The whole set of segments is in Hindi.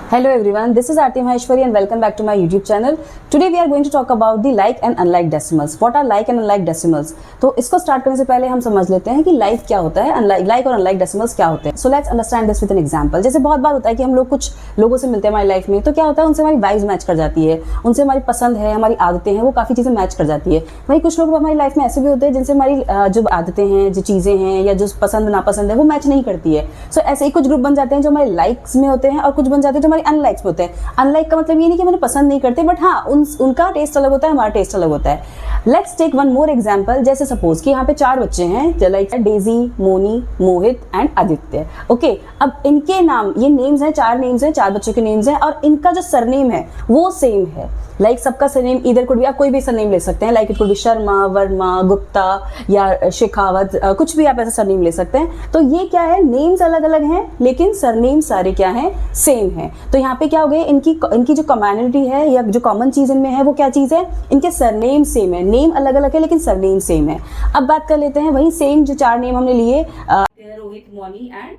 Hello everyone, this is Aarti Maheshwari and welcome back to my YouTube channel. Today we are going to talk about the like and unlike decimals. What are like and unlike decimals? तो इसको स्टार्ट करने से पहले हम समझ लेते हैं कि like क्या होता है, like और unlike decimals क्या होते हैं. So let's understand this with an example. जैसे बहुत बार होता है कि हम लोग कुछ लोगों से मिलते हैं हमारी लाइफ में, तो क्या होता है उनसे हमारी वाइब्स मैच कर जाती है, उनसे हमारी पसंद है, हमारी आदतें हैं, वो काफ़ी चीज़ें मैच कर जाती है. वहीं कुछ लोग हमारी लाइफ में ऐसे भी होते हैं जिनसे हमारी जो आदतें हैं, जो चीज़ें हैं या जो पसंद नापसंद है वो मैच नहीं करती है. सो ऐसे ही कुछ ग्रुप बन जाते हैं जो हमारे लाइक्स में होते हैं और कुछ बन जाते हैं जो हमारे अनलाइक्स में होते हैं. अनलाइक का मतलब ये नहीं कि मैंने पसंद नहीं करते, बट हाँ उनका टेस्ट अलग होता है, हमारा टेस्ट अलग होता है. Let's take one more example. जैसे सपोज कि यहाँ पे 4 बच्चे हैं, like Daisy, Moni, Mohit and Aditya. Okay, अब इनके नाम, ये नेम्स हैं, 4 नेम्स हैं, 4 बच्चों के नेम्स हैं और इनका जो सरनेम है वो सेम है. लाइक सबका सरनेम इधर कुड भी, आप कोई भी सरनेम ले सकते हैं, लाइक इट कुड भी शर्मा, वर्मा, गुप्ता या शेखावत, कुछ भी आप ऐसा सरनेम ले सकते हैं. तो ये क्या है, नेम्स अलग अलग हैं लेकिन सरनेम सारे क्या हैं, सेम है. तो यहाँ पे क्या हो गए, इनकी जो कॉमनिटी है या जो कॉमन चीज इनमें है वो क्या चीज है, इनके सरनेम सेम है. नेम अलग अलग है लेकिन सरनेम सेम है. अब बात कर लेते हैं वही सेम जो 4 नेम हमने लिए, रोहित, मोनी एंड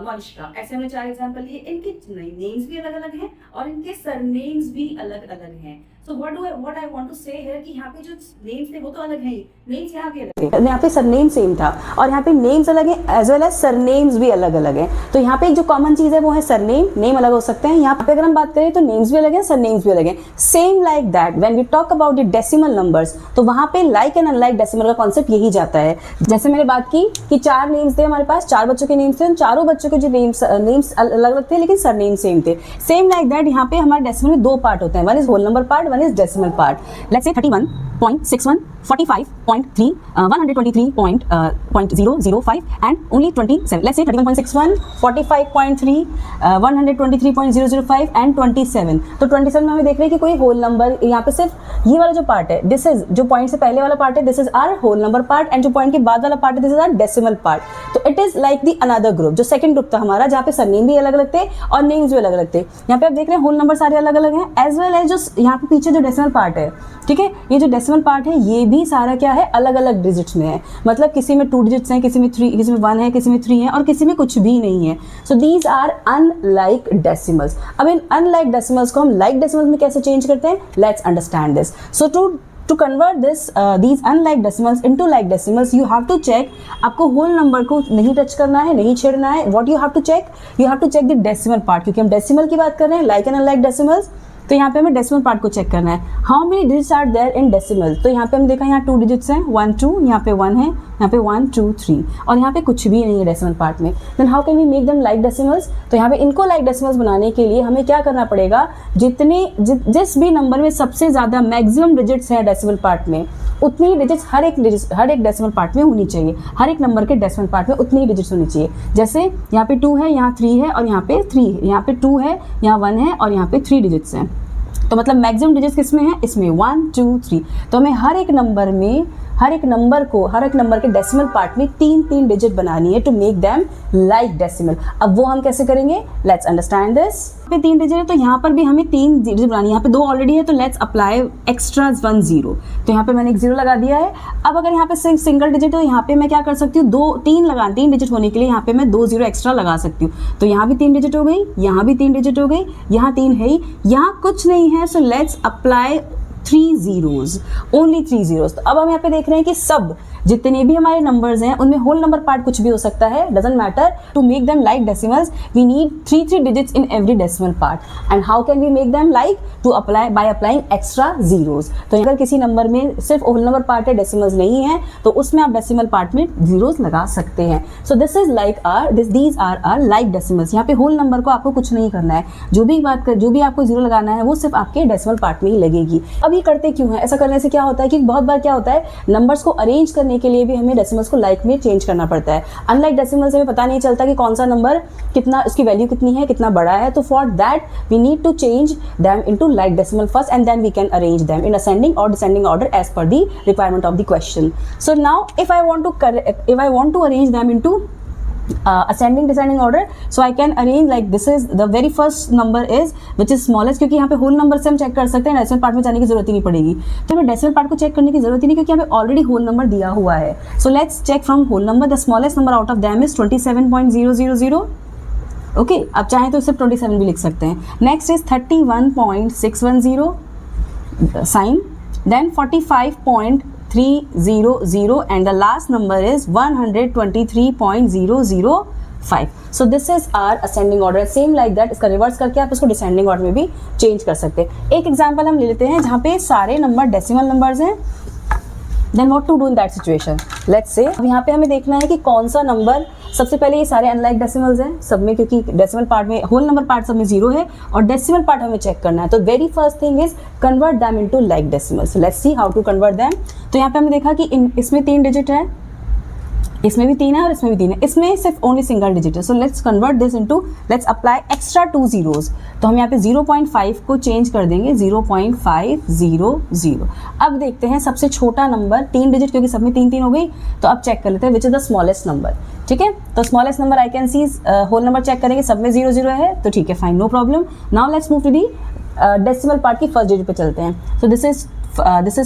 मनिष्का, ऐसे हमने 4 एग्जांपल लिए. इनके नेम्स भी अलग अलग हैं और इनके सरनेम्स भी अलग अलग हैं. So what I want to say है कि यहाँ पे जो नेम्स थे वो तो अलग हैं, नेम्स यहाँ पे अलग है, यहाँ पे सरनेम सेम था और यहाँ पे नेम्स अलग हैं एज वेल एज सरनेम्स भी अलग अलग हैं. तो यहाँ पे एक जो कॉमन चीज है वो है सरनेम. नेम अलग हो सकते हैं. यहाँ पे अगर हम बात करें तो नेम्स भी अलग हैं, सरनेम्स भी अलग हैं. Same like that when we talk about the decimal numbers, तो वहाँ पे लाइक एंड अनलाइक डेसिमल का कॉन्सेप्ट यही जाता है. जैसे मैंने बात की कि 4 नेम्स थे हमारे पास, 4 बच्चों के नेम्स थे, चारों बच्चों के जो नेम्स अलग अलग थे लेकिन सरनेम सेम थे. सेम लाइक दैट यहाँ पे हमारे डेसिमल में 2 पार्ट होते हैं, one is whole number part, one is decimal part. Let's say 31.61, 45.3, 123.005 and only 27. Let's say 31.61, 45.3, 123.005 and 27. तो 27 में हमें देख रहे हैं कि कोई होल नंबर, यहाँ पे सिर्फ ये वाला जो पार्ट है, दिस इज जो पॉइंट से पहले वाला पार्ट है, this is our whole number part, and जो पॉइंट के बाद वाला पार्ट है, this is our decimal part. तो it is like the another group, जो सेकंड ग्रुप था हमारा, जहाँ पे सरनेम भी अलग अलग थे और नेम्स भी अलग अलग थे. यहाँ पे आप देख रहे हैं होल नंबर सारे अलग अलग हैं, एज वेल एज जो यहाँ पे पीछे जो डेसिमल पार्ट है, ठीक है, ये जो डेसिमल पार्ट है ये भी सारा क्या है, अलग अलग डिजिट्स में है. मतलब किसी में 2 डिजिट्स हैं, किसी में 3, किसी में 1 है, किसी में 3 है और किसी में कुछ भी नहीं है. So these are unlike decimals. अब इन अनलाइक डेसिमल्स को हम लाइक डेसिमल्स में कैसे चेंज करते हैं, let's understand this. So to convert these unlike decimals into like decimals, you have to check, आपको होल नंबर को नहीं टच करना है, नहीं छेड़ना है. what you have to check the decimal part, क्योंकि हम डेसिमल की बात कर रहे हैं, like and unlike decimals. तो यहाँ पे हमें डेसिमल पार्ट को चेक करना है. How many digits are there in decimal. तो यहाँ पे हमने देखा यहाँ 2 डिजिट्स हैं, 1 2, यहाँ पे 1 है, यहाँ पे 1 2 3 और यहाँ पे कुछ भी नहीं है डेसिमल पार्ट में. Then how can we make them like decimals. तो यहाँ पे इनको लाइक डेसिमल्स बनाने के लिए हमें क्या करना पड़ेगा, जिस भी नंबर में सबसे ज़्यादा मैक्सिमम डिजिट्स हैं डेसिमल पार्ट में, उतनी डिजिट्स हर एक डेसिमल पार्ट में होनी चाहिए. हर एक नंबर के डेसिमल पार्ट में उतनी डिजिट्स होनी चाहिए. जैसे यहाँ पे 2 है, यहाँ 3 है और यहाँ पे 3 है, यहाँ पे 2 है, यहाँ 1 है और यहाँ पे 3 डिजिट्स हैं. तो मतलब मैक्सिमम डिजिट्स किसमें है, इसमें 1 2 3. तो हमें हर एक नंबर के डेसिमल पार्ट में 3 डिजिट बनानी है to make them like decimal. अब वो हम कैसे करेंगे, लेट्स अंडरस्टैंड दिस. पे 3 डिजिट है तो यहाँ पर भी हमें 3 डिजिट बनानी है. यहाँ पे 2 ऑलरेडी है तो लेट्स अप्लाई एक्स्ट्रा 1 0. तो यहाँ पे मैंने एक 0 लगा दिया है. अब अगर यहाँ पे सिंगल डिजिट है तो यहाँ पे मैं क्या कर सकती हूँ, 3 डिजिट होने के लिए यहाँ पे मैं 2 0 एक्स्ट्रा लगा सकती हूँ. तो यहाँ भी 3 डिजिट हो गई, यहाँ भी 3 डिजिट हो गई, यहाँ 3 है ही, यहाँ कुछ नहीं है. So let's apply 3 zeros, only 3 zeros. तो अब हम यहाँ पे देख रहे हैं कि सब जितने भी हमारे नंबर्स हैं उनमें होल नंबर पार्ट कुछ भी हो सकता है, doesn't matter. To make them like decimals we need 3 digits in every decimal part. And how can we make them like, to apply by applying extra zeros. तो अगर किसी नंबर में सिर्फ होल नंबर पार्ट है, डेसिमल्स नहीं है, तो उसमें आप डेसिमल पार्ट में zeros लगा सकते हैं. So this is like these are are like decimals. यहाँ पे होल नंबर को आपको कुछ नहीं करना है, जो भी आपको 0 लगाना है वो सिर्फ आपके डेसिमल पार्ट में ही लगेगी. अब ये करते क्यों है, ऐसा करने से क्या होता है कि बहुत बार क्या होता है, नंबर्स को अरेंज करने के लिए भी हमें डेसिमल्स को लाइक में चेंज करना पड़ता है. अनलाइक डेसिमल्स हमें पता नहीं चलता कि कौन सा नंबर कितना, उसकी वैल्यू कितनी है, कितना बड़ा है. तो for that we need to change them into like decimal first and then we can arrange them in ascending और descending order as per the requirement of the question. So now if I want to arrange them into ascending descending order, so I can arrange like this is the very first number is which is smallest, क्योंकि यहाँ पे होल नंबर से हम चेक कर सकते हैं, डेसिमल पार्ट में जाने की जरूरत ही नहीं पड़ेगी. तो हमें डेसिमल पार्ट को चेक करने की जरूरत ही नहीं क्योंकि हमें ऑलरेडी होल नंबर दिया हुआ है. So let's check from whole number. The smallest number out of them is 27.000. Okay अब चाहें तो सिर्फ 27 भी लिख सकते हैं. Next is 31.610 sign, then 45.300 and the last number is 123.005. So this is our ascending order. Same like that, इसका रिवर्स करके आप इसको डिसेंडिंग ऑर्डर में भी चेंज कर सकते हैं. एक एग्जांपल हम ले लेते हैं जहाँ पे सारे नंबर डेसिमल नंबर्स हैं. Then what to do in that situation. Let's say अब यहाँ पे हमें देखना है कि कौन सा नंबर, सबसे पहले ये सारे अनलाइक डेसिमल्स हैं सब में, क्योंकि डेसिमल पार्ट में, होल नंबर पार्ट सब में 0 है और डेसिमल पार्ट हमें चेक करना है. तो very first thing is convert them into like decimals. Let's see how to convert them. तो यहाँ पे हमने देखा कि इसमें 3 डिजिट है, इसमें भी 3 है और इसमें भी 3 है, इसमें सिर्फ ओनली सिंगल डिजिट है. So let's convert this into, let's apply extra 2 zeros. तो हम यहाँ पे 0.5 को चेंज कर देंगे 0.500. अब देखते हैं सबसे छोटा नंबर, 3 डिजिट क्योंकि सब में 3 हो गई. तो अब चेक कर लेते हैं which is the smallest number. ठीक है, तो smallest number I can see, whole number check करेंगे सब में 0 है, तो ठीक है, fine, no problem. Now let's move to the decimal part की फर्स्ट डिजिट पे चलते हैं. So this is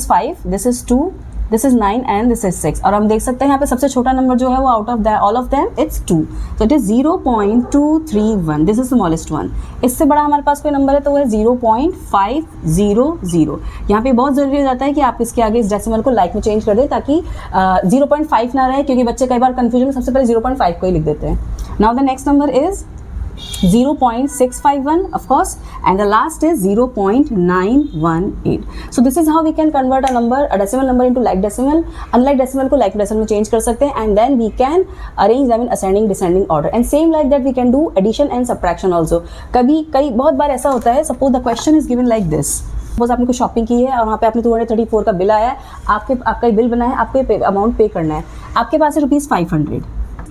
5, this is 2, this is 9 and this is 6. और हम देख सकते हैं यहाँ पे सबसे छोटा नंबर जो है वो out of all of them it's 2. तो it is 0.231. This is smallest one. इससे बड़ा हमारे पास कोई नंबर है तो वो है 0.500. यहाँ पे बहुत जरूरी हो जाता है कि आप इसके आगे इस डेसिमल को लाइक में चेंज कर दें ताकि 0.5 ना रहे, क्योंकि बच्चे कई बार कंफ्यूजन में सबसे पहले 0.5 को ही लिख देते हैं. Now the next number is 0.651 of course, and the last is 0.918. So this is how we can convert a decimal number into like decimal. Unlike decimal को like decimal में change कर सकते हैं, and then we can arrange them in ascending descending order. And same like that we can do addition and subtraction also. बहुत बार ऐसा होता है, suppose the question is given like this. Suppose आपने कुछ शॉपिंग की है और वहाँ पे आपने 234 का बिल आया है, आपका बिल बना है, आपको अमाउंट पे करना है, आपके पास है ₹500.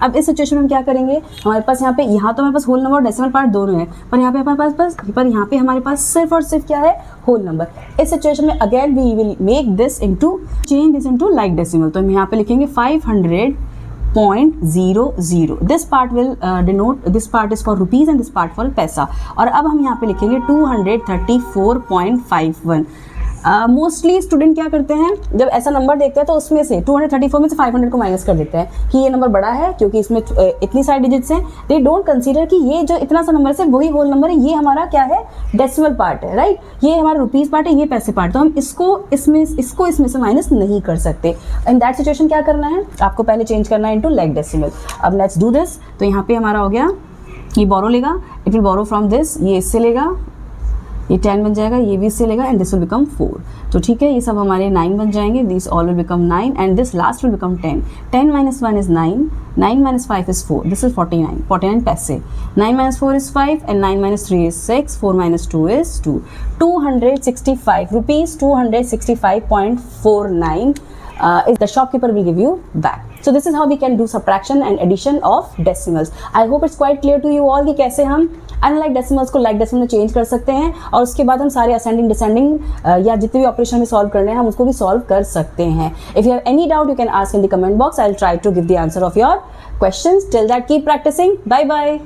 अब इस सिचुएशन में हम क्या करेंगे, हमारे पास यहाँ तो हमारे पास होल नंबर और डेसिमल पार्ट दोनों है, पर यहाँ पे हमारे पास सिर्फ और सिर्फ क्या है, होल नंबर. इस सिचुएशन में again we will make this into, change this into like decimal. तो हम यहाँ पे लिखेंगे 500.00. This part will denote, this part is for rupees and this part for paisa. और अब हम यहाँ पे लिखेंगे 234.51. मोस्टली स्टूडेंट क्या करते हैं, जब ऐसा नंबर देखते हैं तो उसमें से 234 में से 500 को माइनस कर देते हैं कि ये नंबर बड़ा है क्योंकि इसमें इतनी सारी डिजिट्स हैं. दे डोंट कंसीडर कि ये जो इतना सा नंबर है वही होल नंबर है, ये हमारा क्या है, डेसिमल पार्ट है, राइट. ये हमारा रुपीज़ पार्ट है, ये पैसे पार्ट. तो हम इसको इसमें से माइनस नहीं कर सकते. इन दैट सिचुएशन क्या करना है, आपको पहले चेंज करना है इनटू लाइक डेसिमल. अब लेट्स डू दिस. तो यहाँ पे हमारा हो गया, ये बोरो लेगा, it will borrow from this, ये इससे लेगा, ये 10 बन जाएगा, ये भी इससे लेगा, एंड दिस विल बिकम 4. तो ठीक है, ये सब हमारे 9 बन जाएंगे, this all will become 9 and this last will become 10. 10 minus 1 is 9, 9 minus 5 is 4, this is 49 पैसे. 9 minus 4 is 5 and 9 minus 3 is 6, 4 minus 2 is 2. 265 rupees, 265.49 is the shopkeeper will give you back. So this is how we can do subtraction and addition of decimals. I hope it's quite clear to you all कि कैसे हम अनलाइक डेसिमल्स को लाइक डेसिमल में चेंज कर सकते हैं, और उसके बाद हम सारे असेंडिंग डिसेंडिंग या जितने भी ऑपरेशन में सॉल्व करने हैं हम उसको भी सॉल्व कर सकते हैं. If you have any doubt you can ask in the comment box. I will try to give the answer of your questions. Till that, keep practicing. Bye bye.